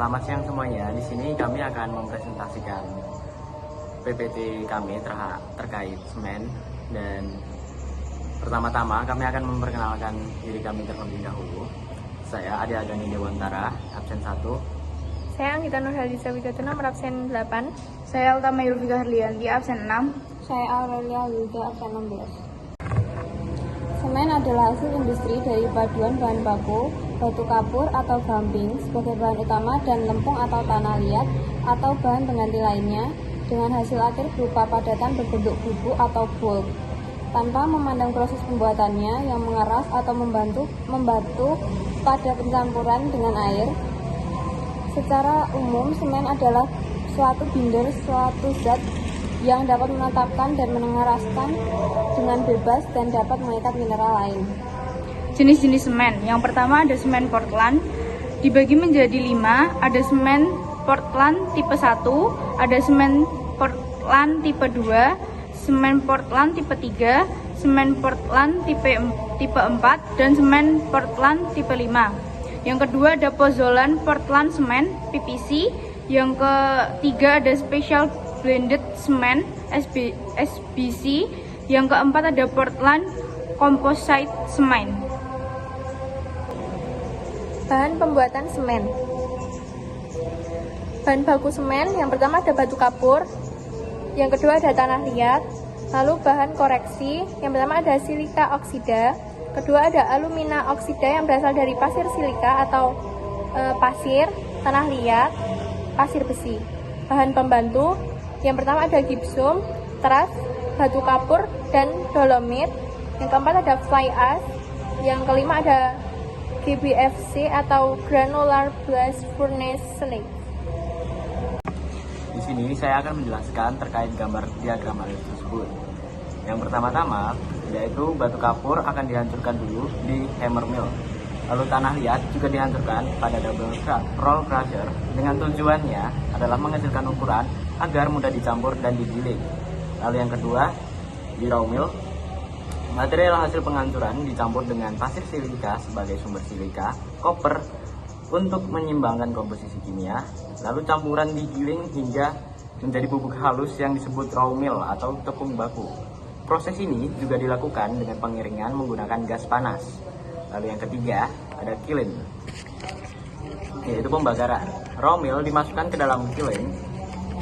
Selamat siang semuanya. Di sini kami akan mempresentasikan PPT kami terkait semen, dan pertama-tama kami akan memperkenalkan diri kami terlebih dahulu. Saya Ade Agani Dewantara, absen 1. Saya Anggita Nurhaliza Widodo, nomor absen 8. Saya Utama Yulfika Herlianti, absen 6. Saya Aurelia Wilda, absen 16. Semen adalah hasil industri dari paduan bahan baku, batu kapur atau gamping sebagai bahan utama dan lempung atau tanah liat atau bahan pengganti lainnya dengan hasil akhir berupa padatan berbentuk bubuk atau bulk. Tanpa memandang proses pembuatannya yang mengeras atau membatu pada pencampuran dengan air. Secara umum, semen adalah suatu binder, suatu zat yang dapat menetapkan dan mengeraskan dengan bebas dan dapat mengikat mineral lain. Jenis-jenis semen. Yang pertama ada semen Portland, dibagi menjadi 5. Ada semen Portland tipe 1, ada semen Portland tipe 2, semen Portland tipe 3, semen Portland tipe 4, dan semen Portland tipe 5. Yang kedua ada Pozzolan Portland Semen PPC. Yang ketiga ada Special Blended Semen SBC. Yang keempat ada Portland Composite Semen. Bahan pembuatan semen. Bahan baku semen yang pertama ada batu kapur, yang kedua ada tanah liat, lalu bahan koreksi yang pertama ada silika oksida, kedua ada alumina oksida yang berasal dari pasir silika atau pasir, tanah liat, pasir besi. Bahan pembantu yang pertama ada gipsum, teras, batu kapur, dan dolomit. Yang keempat ada fly ash. Yang kelima ada GBFC atau Granular Blast Furnace Slate. Di sini saya akan menjelaskan terkait gambar diagram tersebut. Yang pertama-tama yaitu batu kapur akan dihancurkan dulu di hammer mill. Lalu tanah liat juga dihancurkan pada double roll crusher dengan tujuannya adalah menghasilkan ukuran agar mudah dicampur dan digiling. Lalu yang kedua, di raw mill, material hasil penghancuran dicampur dengan pasir silika sebagai sumber silika, koper untuk menyimbangkan komposisi kimia, lalu campuran digiling hingga menjadi bubuk halus yang disebut raw mill atau tepung baku. Proses ini juga dilakukan dengan pengiringan menggunakan gas panas. Lalu yang ketiga ada kiln, yaitu pembakaran. Raw mill dimasukkan ke dalam kiln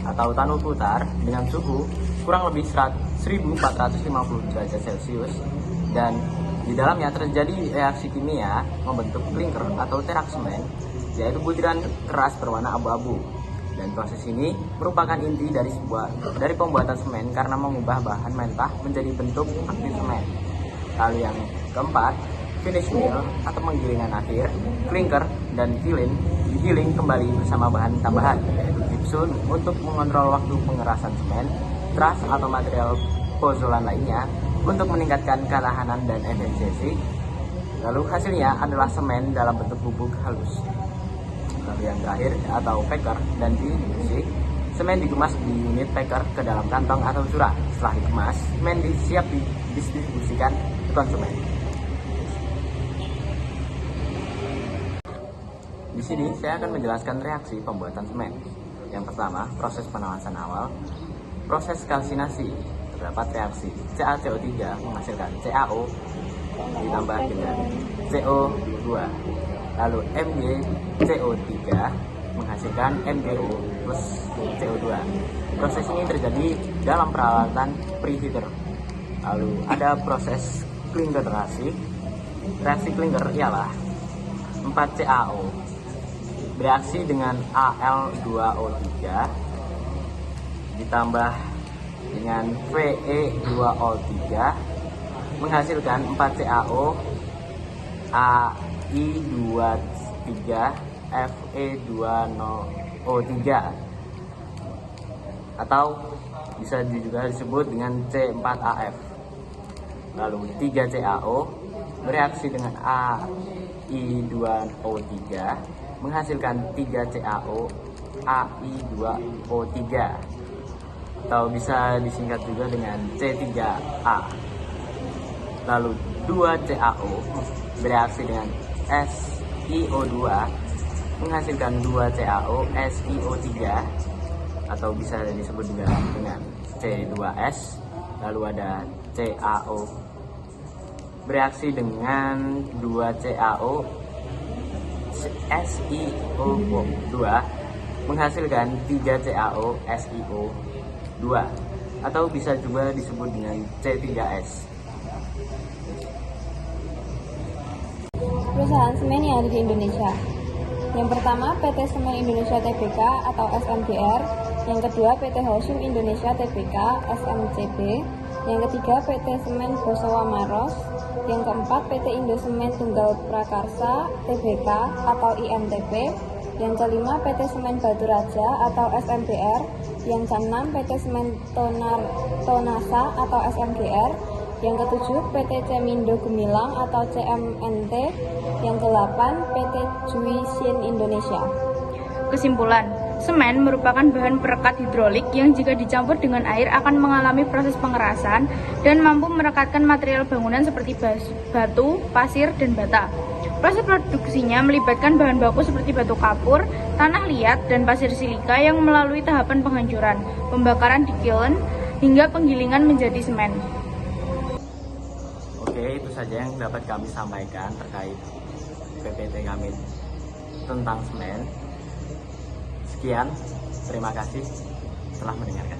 atau tanur putar dengan suhu kurang lebih 1450 derajat Celcius, dan di dalamnya terjadi reaksi kimia membentuk klinker atau terak semen, yaitu butiran keras berwarna abu-abu. Dan proses ini merupakan inti dari pembuatan semen karena mengubah bahan mentah menjadi bentuk aktif semen. Lalu yang keempat, finish mill atau penggilingan akhir. Klinker dan kiln digiling kembali bersama bahan tambahan, yaitu gipsum untuk mengontrol waktu pengerasan semen, teras atau material pozzolan lainnya untuk meningkatkan ketahanan dan efisiensi. Lalu hasilnya adalah semen dalam bentuk bubuk halus. Lalu yang terakhir atau packer dan distribusi. Semen dikemas di unit packer ke dalam kantong atau surat. Setelah dikemas, semen siap didistribusikan ke konsumen. Di sini saya akan menjelaskan reaksi pembuatan semen. Yang pertama, proses penawasan awal. Proses kalsinasi, terdapat reaksi CaCO3 menghasilkan CaO ditambah dengan CO2. Lalu MgCO3 menghasilkan MgO plus CO2. Proses ini terjadi dalam peralatan preheater. Lalu ada proses klinkerasi. Reaksi klinker ialah 4CaO bereaksi dengan Al2O3 ditambah dengan Fe2O3 menghasilkan 4CaO AI23 Fe2O3 atau bisa juga disebut dengan C4AF. Lalu 3CaO bereaksi dengan AI2O3 menghasilkan 3CaO AI2O3 atau bisa disingkat juga dengan C3A. Lalu 2CaO bereaksi dengan SiO2 menghasilkan 2 CaO SiO3 atau bisa disebut juga dengan C2S. Lalu ada CaO bereaksi dengan 2 CaO SiO2 menghasilkan 3 CaO SiO2 atau bisa juga disebut dengan C3S. Perusahaan semen yang ada di Indonesia. Yang pertama PT Semen Indonesia Tbk atau SMDR, yang kedua PT Holcim Indonesia Tbk SMCB, yang ketiga PT Semen Bosowa Maros, yang keempat PT Indosemen Tunggal Prakarsa Tbk atau IMTP, yang kelima PT Semen Batu Raja atau SMBR, yang keenam PT Semen Tonasa atau SMGR, yang ketujuh PT Cemindo Gemilang atau CMNT, yang kedelapan PT Juisin Indonesia. Kesimpulan, semen merupakan bahan perekat hidrolik yang jika dicampur dengan air akan mengalami proses pengerasan dan mampu merekatkan material bangunan seperti batu, pasir, dan bata. Proses produksinya melibatkan bahan baku seperti batu kapur, tanah liat, dan pasir silika yang melalui tahapan penghancuran, pembakaran di kiln, hingga penggilingan menjadi semen. Oke, itu saja yang dapat kami sampaikan terkait PPT kami tentang semen. Sekian, terima kasih telah mendengarkan.